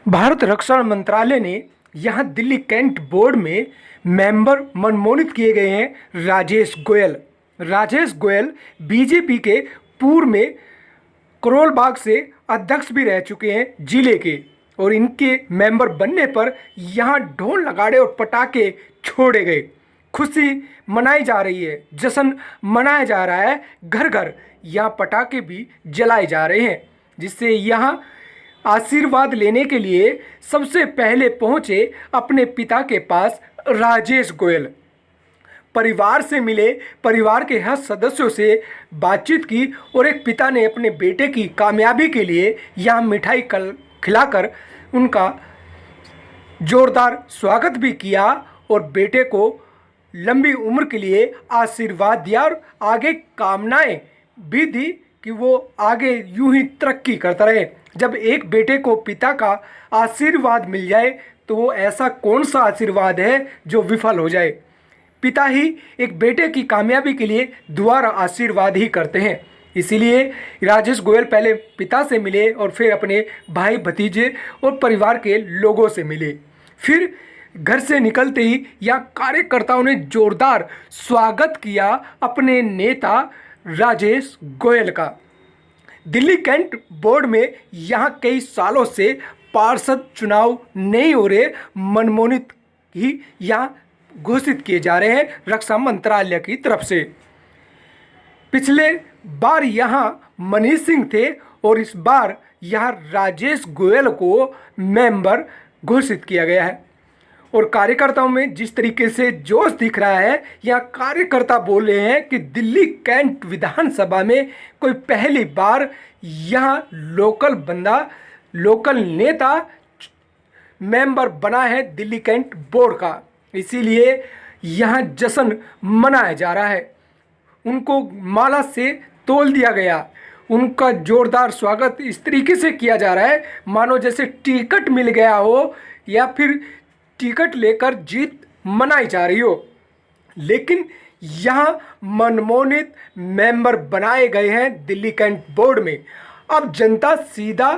भारत रक्षा मंत्रालय ने यहाँ दिल्ली कैंट बोर्ड में मेंबर मनमोनित किए गए हैं राजेश गोयल। राजेश गोयल बीजेपी के पूर्व में करोल बाग से अध्यक्ष भी रह चुके हैं जिले के, और इनके मेंबर बनने पर यहाँ ढोल नगाड़े और पटाखे छोड़े गए। खुशी मनाई जा रही है, जश्न मनाया जा रहा है, घर घर यहाँ पटाखे भी जलाए जा रहे हैं, जिससे यहाँ आशीर्वाद लेने के लिए सबसे पहले पहुंचे अपने पिता के पास राजेश गोयल। परिवार से मिले, परिवार के हर सदस्यों से बातचीत की और एक पिता ने अपने बेटे की कामयाबी के लिए यहाँ मिठाई खिलाकर उनका जोरदार स्वागत भी किया और बेटे को लंबी उम्र के लिए आशीर्वाद दिया और आगे कामनाएं भी दी कि वो आगे यूं ही तरक्की करता रहे। जब एक बेटे को पिता का आशीर्वाद मिल जाए तो वो ऐसा कौन सा आशीर्वाद है जो विफल हो जाए। पिता ही एक बेटे की कामयाबी के लिए दुआरा आशीर्वाद ही करते हैं। इसीलिए राजेश गोयल पहले पिता से मिले और फिर अपने भाई भतीजे और परिवार के लोगों से मिले। फिर घर से निकलते ही यहाँ कार्यकर्ताओं ने जोरदार स्वागत किया अपने नेता राजेश गोयल का। दिल्ली कैंट बोर्ड में यहाँ कई सालों से पार्षद चुनाव नहीं हो रहे, मनमोनित ही यहाँ घोषित किए जा रहे हैं रक्षा मंत्रालय की तरफ से। पिछले बार यहाँ मनीष सिंह थे और इस बार यहाँ राजेश गोयल को मेंबर घोषित किया गया है। और कार्यकर्ताओं में जिस तरीके से जोश दिख रहा है, यहाँ कार्यकर्ता बोल रहे हैं कि दिल्ली कैंट विधानसभा में कोई पहली बार यहाँ लोकल बंदा, लोकल नेता मेंबर बना है दिल्ली कैंट बोर्ड का। इसीलिए यहाँ जश्न मनाया जा रहा है। उनको माला से तोल दिया गया, उनका जोरदार स्वागत इस तरीके से किया जा रहा है मानो जैसे टिकट मिल गया हो या फिर टिकट लेकर जीत मनाई जा रही हो। लेकिन यहाँ मनमोनित मेंबर बनाए गए हैं दिल्ली कैंट बोर्ड में। अब जनता सीधा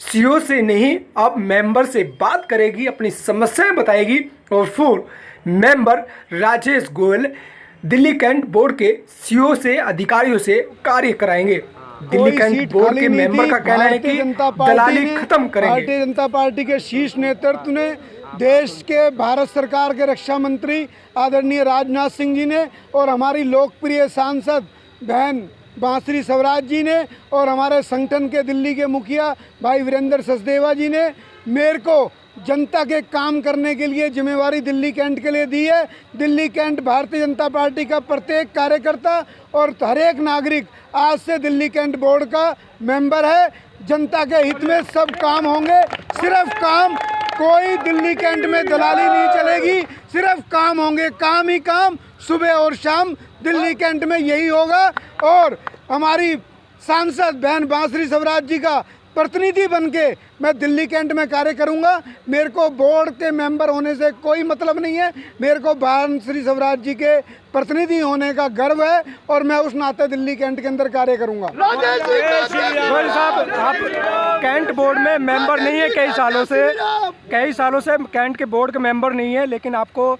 सीओ से नहीं, अब मेंबर से बात करेगी, अपनी समस्याएं बताएगी और फिर member Rajesh Goyal Delhi cantt board के सीओ से, अधिकारियों से कार्य कराएंगे। दिल्ली कैंट बोर्ड के मेंबर का कहना है कि दलाली खत्म करेंगे। भारतीय जनता पार्टी के शीर्ष नेतृत्व ने, देश के भारत सरकार के रक्षा मंत्री आदरणीय राजनाथ सिंह जी ने और हमारी लोकप्रिय सांसद बहन बांसुरी स्वराज जी ने और हमारे संगठन के दिल्ली के मुखिया भाई वीरेंद्र सचदेवा जी ने मेरे को जनता के काम करने के लिए जिम्मेवारी दिल्ली कैंट के लिए दी है। दिल्ली कैंट भारतीय जनता पार्टी का प्रत्येक कार्यकर्ता और हर एक नागरिक आज से दिल्ली कैंट बोर्ड का मेंबर है। जनता के हित में सब काम होंगे, सिर्फ काम, कोई दिल्ली कैंट में दलाली नहीं चलेगी, सिर्फ काम होंगे, काम ही काम, सुबह और शाम दिल्ली कैंट में यही होगा। और हमारी सांसद बहन बांसुरी स्वराज जी का प्रतिनिधि बनके मैं दिल्ली कैंट में कार्य करूंगा। मेरे को बोर्ड के मेंबर होने से कोई मतलब नहीं है, मेरे को बांसुरी स्वराज जी के प्रतिनिधि होने का गर्व है और मैं उस नाते दिल्ली कैंट के अंदर कार्य करूंगा। गोयल साहब, आप कैंट बोर्ड में मेंबर नहीं है, कई सालों से कैंट के बोर्ड के मेंबर नहीं है, लेकिन आपको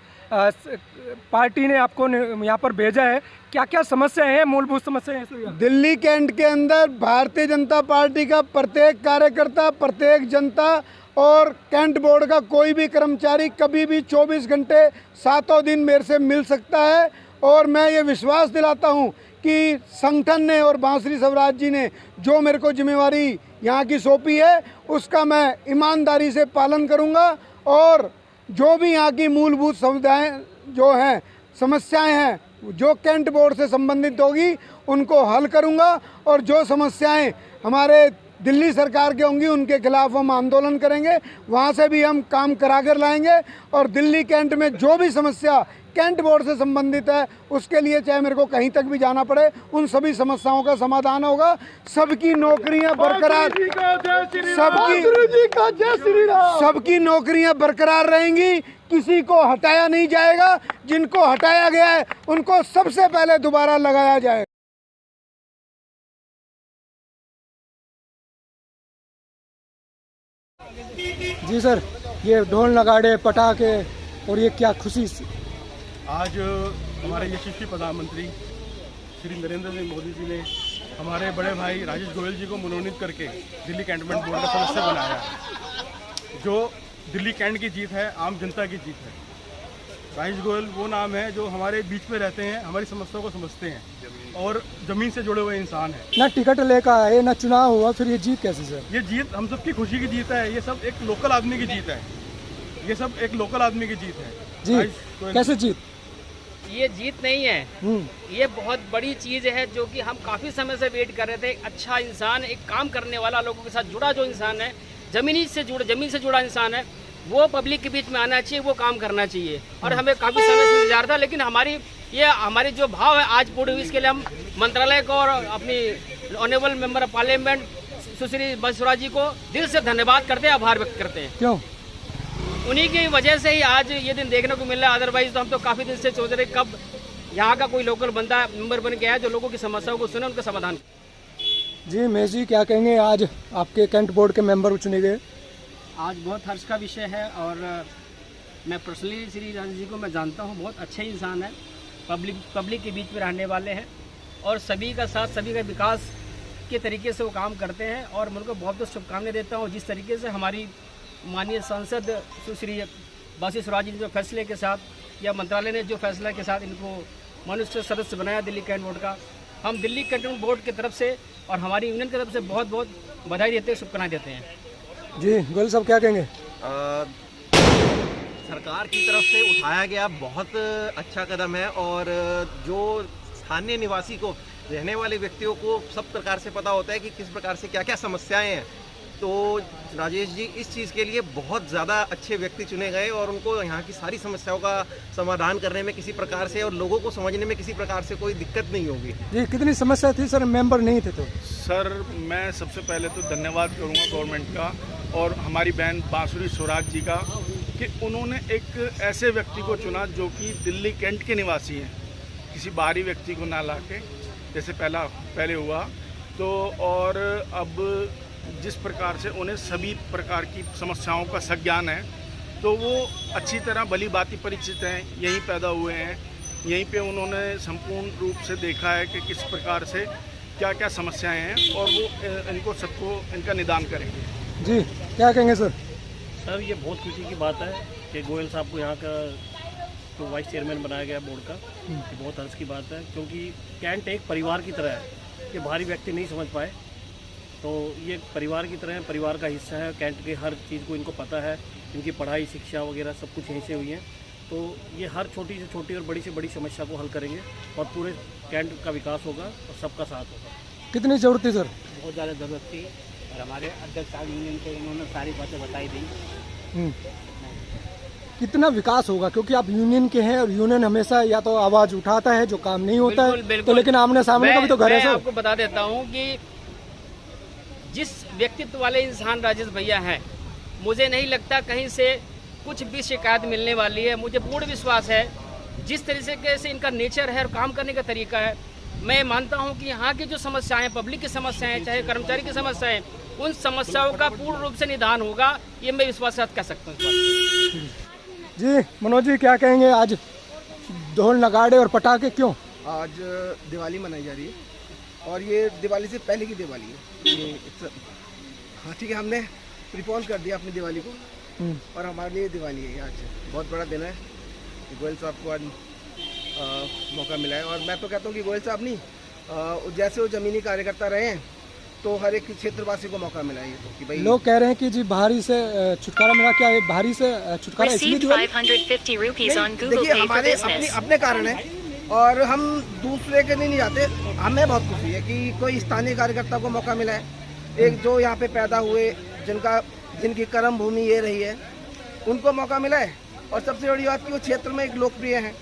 पार्टी ने आपको यहाँ पर भेजा है। क्या क्या समस्याएं हैं, मूलभूत समस्याएं हैं दिल्ली कैंट के अंदर? भारतीय जनता पार्टी का प्रत्येक कार्यकर्ता, प्रत्येक जनता और कैंट बोर्ड का कोई भी कर्मचारी कभी भी 24 घंटे 7 दिन मेरे से मिल सकता है। और मैं ये विश्वास दिलाता हूँ कि संगठन ने और बांसुरी स्वराज जी ने जो मेरे को जिम्मेवारी यहाँ की सौंपी है उसका मैं ईमानदारी से पालन करूँगा और जो भी यहाँ की मूलभूत सुविधाएं जो हैं, समस्याएं हैं, जो कैंट बोर्ड से संबंधित होगी उनको हल करूंगा। और जो समस्याएं हमारे दिल्ली सरकार के होंगी उनके खिलाफ हम आंदोलन करेंगे, वहां से भी हम काम करा कर लाएंगे। और दिल्ली कैंट में जो भी समस्या कैंट बोर्ड से संबंधित है उसके लिए चाहे मेरे को कहीं तक भी जाना पड़े, उन सभी समस्याओं का समाधान होगा। सबकी नौकरियां बरकरार, सबकी नौकरियां बरकरार रहेंगी, किसी को हटाया नहीं जाएगा। जिनको हटाया गया है उनको सबसे पहले दोबारा लगाया जाए। जी सर, ये ढोल नगाड़े पटाखे और ये क्या खुशी। आज हमारे यशस्वी प्रधानमंत्री श्री नरेंद्र सिंह मोदी जी ने हमारे बड़े भाई राजेश गोयल जी को मनोनीत करके दिल्ली कैंटोनमेंट बोर्ड का सदस्य बनाया है। जो दिल्ली कैंट की जीत है, आम जनता की जीत है। राजेश गोयल वो नाम है जो हमारे बीच में रहते हैं, हमारी समस्याओं को समझते हैं और ज़मीन से जुड़े हुए इंसान हैं। ना टिकट लेकर आए, ना चुनाव हुआ, फिर ये जीत कैसे सर? ये जीत हम सबकी खुशी की जीत है। ये सब एक लोकल आदमी की जीत है। ये सब एक लोकल आदमी की जीत है। जी, कैसे जीत? ये जीत नहीं है, ये बहुत बड़ी चीज़ है जो कि हम काफ़ी समय से वेट कर रहे थे। एक अच्छा इंसान, एक काम करने वाला, लोगों के साथ जुड़ा जो इंसान है, ज़मीन से जुड़ा इंसान है, वो पब्लिक के बीच में आना चाहिए, वो काम करना चाहिए। और हमें काफ़ी समय से इंतजार था, लेकिन हमारी जो भाव है आज पूरी हुई। इसके लिए हम मंत्रालय को और अपनी ऑनरेबल मेंबर ऑफ पार्लियामेंट सुश्री बसवराज जी को दिल से धन्यवाद करते हैं, आभार व्यक्त करते हैं। क्यों? उन्हीं की वजह से ही आज ये दिन देखने को मिल रहा है। अदरवाइज तो हम तो काफ़ी दिन से सोच रहे कब यहाँ का कोई लोकल बंदा मेंबर बन गया है जो लोगों की समस्याओं को सुने, उनका समाधान। जी महेश जी, क्या कहेंगे, आज आपके कैंट बोर्ड के मेंबर चुने गए? आज बहुत हर्ष का विषय है और मैं पर्सनली श्री राजेश जी को मैं जानता हूँ, बहुत अच्छे इंसान हैं, पब्लिक के बीच में रहने वाले हैं और सभी का साथ, सभी का विकास के तरीके से वो काम करते हैं। और मैं उनको बहुत बहुत शुभकामनाएं देता हूँ। जिस तरीके से हमारी माननीय सांसद सुश्री बासी स्वराज जी ने जो फैसले के साथ या मंत्रालय ने जो फैसला के साथ इनको मनुष्य सदस्य बनाया दिल्ली कैंट बोर्ड का, हम दिल्ली कैंटोनमेंट बोर्ड की तरफ से और हमारी यूनियन की तरफ से बहुत बहुत बधाई देते हैं, शुभकामनाएं देते हैं। जी गोयल साहब, क्या कहेंगे? सरकार की तरफ से उठाया गया बहुत अच्छा कदम है और जो स्थानीय निवासी को, रहने वाले व्यक्तियों को सब प्रकार से पता होता है कि किस प्रकार से क्या क्या समस्याएं हैं। तो राजेश जी इस चीज़ के लिए बहुत ज़्यादा अच्छे व्यक्ति चुने गए और उनको यहाँ की सारी समस्याओं का समाधान करने में किसी प्रकार से और लोगों को समझने में किसी प्रकार से कोई दिक्कत नहीं होगी। जी, कितनी समस्या थी सर, मेंबर नहीं थे तो? सर, मैं सबसे पहले तो धन्यवाद करूँगा गवर्नमेंट का और हमारी बहन बांसुरी स्वराज जी का कि उन्होंने एक ऐसे व्यक्ति को चुना जो कि दिल्ली कैंट के निवासी हैं, किसी बाहरी व्यक्ति को ना लाके जैसे पहले हुआ। तो और अब जिस प्रकार से उन्हें सभी प्रकार की समस्याओं का संज्ञान है, तो वो अच्छी तरह भली भांति परिचित हैं, यहीं पैदा हुए हैं, यहीं पे उन्होंने संपूर्ण रूप से देखा है कि किस प्रकार से क्या क्या समस्याएं हैं और वो इनको सबको इनका निदान करेंगे। जी, क्या कहेंगे सर? सर, ये बहुत खुशी की बात है कि गोयल साहब को यहाँ का जो वाइस चेयरमैन बनाया गया बोर्ड का, ये बहुत हर्ष की बात है क्योंकि कैंट एक परिवार की तरह है। ये बाहरी व्यक्ति नहीं समझ पाए, तो ये परिवार की तरह परिवार का हिस्सा है। कैंट के हर चीज़ को इनको पता है, इनकी पढ़ाई, शिक्षा वगैरह सब कुछ यहीं से हुई है। तो ये हर छोटी से छोटी और बड़ी से बड़ी समस्या को हल करेंगे और पूरे कैंट का विकास होगा और सबका साथ होगा। कितनी ज़रूरत थी सर? बहुत ज़्यादा ज़रूरत थी और हमारे अध्यक्ष साहब यूनियन के इन्होंने सारी बातें बताई दी। कितना विकास होगा, क्योंकि आप यूनियन के हैं और यूनियन हमेशा या तो आवाज़ उठाता है जो काम नहीं होता है, तो लेकिन आमने सामने का भी तो घर है सर। मैं आपको बता देता हूँ कि जिस व्यक्तित्व वाले इंसान राजेश भैया हैं, मुझे नहीं लगता कहीं से कुछ भी शिकायत मिलने वाली है। मुझे पूर्ण विश्वास है जिस तरीके से इनका नेचर है और काम करने का तरीका है, मैं मानता हूं कि यहाँ की जो समस्याएं, पब्लिक की समस्याएं, चाहे कर्मचारी की समस्याएं, उन समस्याओं का पूर्ण रूप से निदान होगा, ये मैं विश्वास के साथ कह सकता हूँ। जी मनोज जी, क्या कहेंगे, आज ढोल नगाड़े और पटाखे क्यों? आज दिवाली मनाई जा रही है और ये दिवाली से पहले की दिवाली है। ये हाँ ठीक है, हमने प्रीपोन कर दिया अपनी दिवाली को और हमारे लिए दिवाली है। आज बहुत बड़ा दिन है, गोयल साहब को आज मौका मिला है। और मैं तो कहता हूँ कि गोयल साहब नहीं, जैसे वो ज़मीनी कार्यकर्ता रहे हैं तो हर एक क्षेत्रवासी को मौका मिला है। तो कि भाई लोग कह रहे हैं कि जी बाहरी से छुटकारा मिला, क्या है बाहरी से छुटकारा इसलिए दिवाली? देखिए, हमारे अपने कारण है और हम दूसरे के नहीं जाते। हमें बहुत खुशी है कि कोई स्थानीय कार्यकर्ता को मौका मिला है, एक जो यहाँ पे पैदा हुए, जिनकी कर्म भूमि ये रही है, उनको मौका मिला है। और सबसे बड़ी बात कि वो क्षेत्र में एक लोकप्रिय हैं,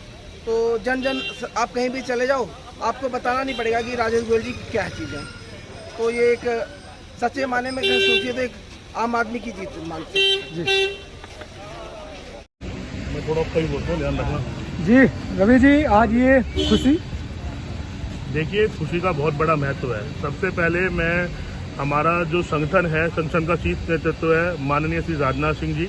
तो जन आप कहीं भी चले जाओ, आपको बताना नहीं पड़ेगा कि राजेश गोयल जी क्या चीज़ है। तो ये एक सच्चे माने में सोचिए तो एक आम आदमी की जीत मानते हैं। मैं थोड़ा कहीं बोलता हूँ, ध्यान रखना। जी रवि जी, आज ये खुशी? देखिए, खुशी का बहुत बड़ा महत्व है। सबसे पहले मैं हमारा जो संगठन है, संगठन का शीर्ष नेतृत्व है माननीय श्री राजनाथ सिंह जी,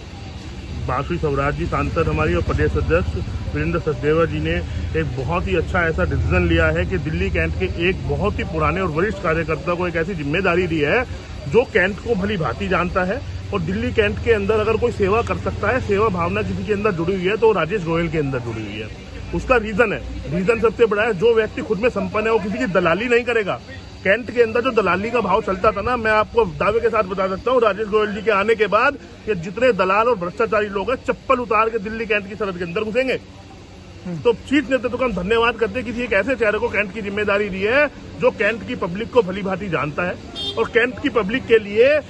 बांसुरी स्वराज जी सांसद हमारी और प्रदेश अध्यक्ष वीरेंद्र सचदेवा जी ने एक बहुत ही अच्छा ऐसा डिसीजन लिया है कि दिल्ली कैंट के एक बहुत ही पुराने और वरिष्ठ कार्यकर्ता को एक ऐसी जिम्मेदारी दी है जो कैंट को भली भांति जानता है। और दिल्ली कैंट के अंदर अगर कोई सेवा कर सकता है, सेवा भावना किसी के अंदर जुड़ी हुई है, तो राजेश गोयल के अंदर जुड़ी हुई है। उसका रीजन सबसे बड़ा है, जो व्यक्ति खुद में संपन्न है वो किसी की दलाली नहीं करेगा। कैंट के अंदर जो दलाली का भाव चलता था ना, मैं आपको दावे के साथ बता सकता हूँ, राजेश गोयल जी के आने के बाद ये जितने दलाल और भ्रष्टाचारी लोग हैं, चप्पल उतार के दिल्ली कैंट की सरहद के अंदर घुसेंगे। तो शीर्ष नेतृत्व का हम धन्यवाद करते हैं, किसी एक ऐसे चेहरे को कैंट की जिम्मेदारी दी है जो कैंट की पब्लिक को भली भांति जानता है और कैंट की पब्लिक के लिए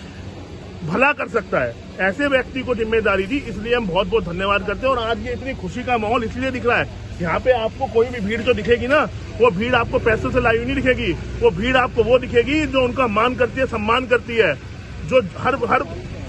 भला कर सकता है। ऐसे व्यक्ति को जिम्मेदारी दी, इसलिए हम बहुत बहुत धन्यवाद करते हैं। और आज ये इतनी खुशी का माहौल इसलिए दिख रहा है, यहाँ पे आपको कोई भी भीड़ जो दिखेगी ना, वो भीड़ आपको पैसों से लाई हुई नहीं दिखेगी, वो भीड़ आपको वो दिखेगी जो उनका मान करती है, सम्मान करती है, जो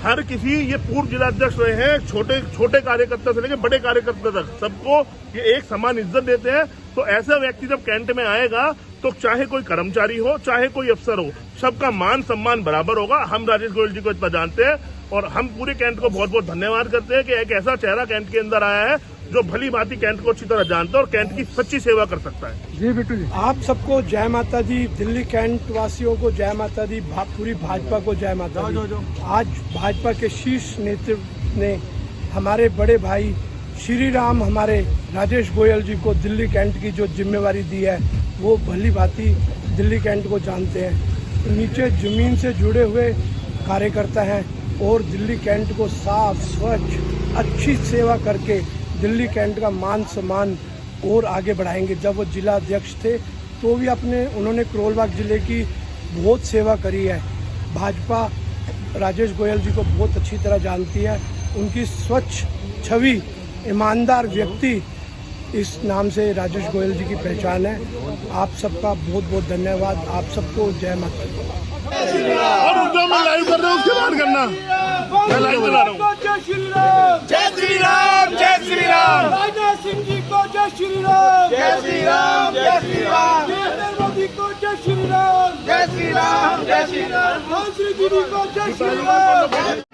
हर किसी, ये पूर्व जिलाध्यक्ष रहे हैं, छोटे कार्यकर्ता से लेकर बड़े कार्यकर्ता तक सबको ये एक समान इज्जत देते हैं। तो ऐसा व्यक्ति जब कैंट में आएगा तो चाहे कोई कर्मचारी हो, चाहे कोई अफसर हो, सबका मान सम्मान बराबर होगा। हम राजेश गोयल जी को इतना जानते हैं और हम पूरे कैंट को बहुत बहुत धन्यवाद करते हैं कि एक ऐसा चेहरा कैंट के अंदर आया है जो भली भांति कैंट को अच्छी तरह जानता है और कैंट की सच्ची सेवा कर सकता है। जी बिट्टू जी, आप सबको जय माता दी, दिल्ली कैंट वासियों को जय माता दी, पूरी भाजपा को जय माता दी। आज भाजपा के शीर्ष नेतृत्व ने हमारे बड़े भाई श्री राम, हमारे राजेश गोयल जी को दिल्ली कैंट की जो जिम्मेवारी दी है, वो भली भांति दिल्ली कैंट को जानते हैं। नीचे जमीन से जुड़े हुए कार्यकर्ता हैं और दिल्ली कैंट को साफ, स्वच्छ, अच्छी सेवा करके दिल्ली कैंट का मान सम्मान और आगे बढ़ाएंगे। जब वो जिला अध्यक्ष थे तो भी उन्होंने करोलबाग जिले की बहुत सेवा करी है। भाजपा राजेश गोयल जी को बहुत अच्छी तरह जानती है, उनकी स्वच्छ छवि, ईमानदार व्यक्ति, इस नाम से राजेश गोयल जी की पहचान है। आप सबका बहुत बहुत धन्यवाद, आप सबको जय माता दी। और जो मैं लाइव कर रहा हूँ उसके बाद करना, मैं लाइव चला रहा हूँ। जय श्री राम, जय श्री राम, जय श्री राम। राजनाथ सिंह जी को जय श्री राम, जय श्री राम, जय श्री राम। नरेंद्र मोदी को जय श्री राम, जय श्री राम, जय श्री राम। श्री दीदी को जय श्री राम।